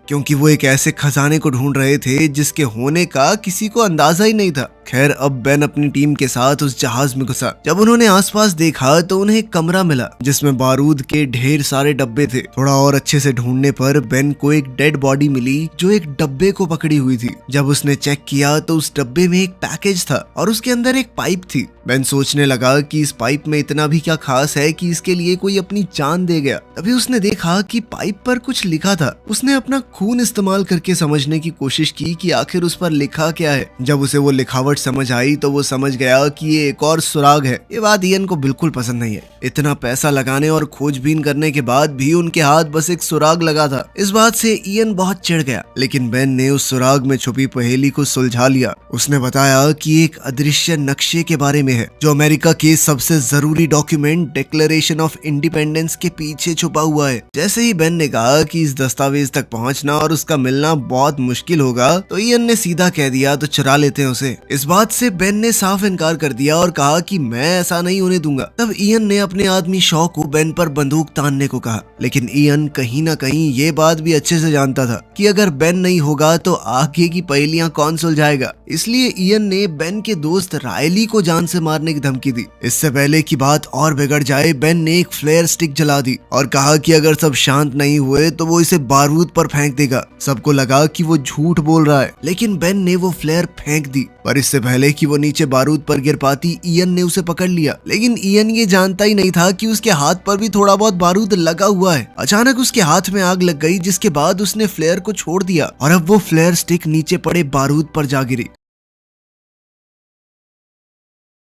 क्योंकि वो एक ऐसे खजाने को ढूंढ रहे थे जिसके होने का किसी को अंदाजा ही नहीं था। खैर, अब बेन अपनी टीम के साथ उस जहाज में घुसा। जब उन्होंने आसपास देखा तो उन्हें एक कमरा मिला जिसमें बारूद के ढेर सारे डब्बे थे। थोड़ा और अच्छे से ढूंढने पर बेन को एक डेड बॉडी मिली जो एक डब्बे को पकड़ी हुई थी। जब उसने चेक किया तो उस डब्बे में एक पैकेज था और उसके अंदर एक पाइप थी। बेन सोचने लगा कि इस पाइप में इतना भी क्या खास है कि इसके लिए कोई अपनी जान दे गया। तभी उसने देखा कि पाइप पर कुछ लिखा था। उसने अपना खून इस्तेमाल करके समझने की कोशिश की कि आखिर उस पर लिखा क्या है। जब उसे वो लिखावट समझ आई तो वो समझ गया कि ये एक और सुराग है। ये बात इयन को बिल्कुल पसंद नहीं है। इतना पैसा लगाने और खोजबीन करने के बाद भी उनके हाथ बस एक सुराग लगा था। इस बात से इयन बहुत चिढ़ गया, लेकिन बेन ने उस सुराग में छुपी पहेली को सुलझा लिया। उसने बताया कि एक अदृश्य नक्शे के बारे में है जो अमेरिका के सबसे जरूरी डॉक्यूमेंट डिक्लेरेशन ऑफ इंडिपेंडेंस के पीछे छुपा हुआ है। जैसे ही बेन ने कहा कि इस दस्तावेज तक पहुंचना और उसका मिलना बहुत मुश्किल होगा तो इयन ने सीधा कह दिया तो चुरा लेते हैं उसे। इस बात से बेन ने साफ इनकार कर दिया और कहा कि मैं ऐसा नहीं होने दूंगा। तब इयन ने अपने आदमी शॉ को बेन पर बंदूक तानने को कहा, लेकिन इयन कहीं ना कहीं ये बात भी अच्छे से जानता था कि अगर बेन नहीं होगा तो आगे की पहेलियां कौन सुलझाएगा। इसलिए इयन ने बेन के दोस्त रायली को जान से मारने की धमकी दी। इससे पहले की बात और बिगड़ जाए, बेन ने एक फ्लेयर स्टिक जला दी और कहा कि अगर सब शांत नहीं हुए तो वो इसे बारूद पर फेंक देगा। सबको लगा कि वो झूठ बोल रहा है, लेकिन बेन ने वो फ्लेयर फेंक दी। पर इससे पहले कि वो नीचे बारूद पर गिर पाती, इयन ने उसे पकड़ लिया। लेकिन इयन ये जानता ही नहीं था कि उसके हाथ पर भी थोड़ा बहुत बारूद लगा हुआ है। अचानक उसके हाथ में आग लग गई, जिसके बाद उसने फ्लेयर को छोड़ दिया और अब वो फ्लेयर स्टिक नीचे पड़े बारूद पर जा गिरी।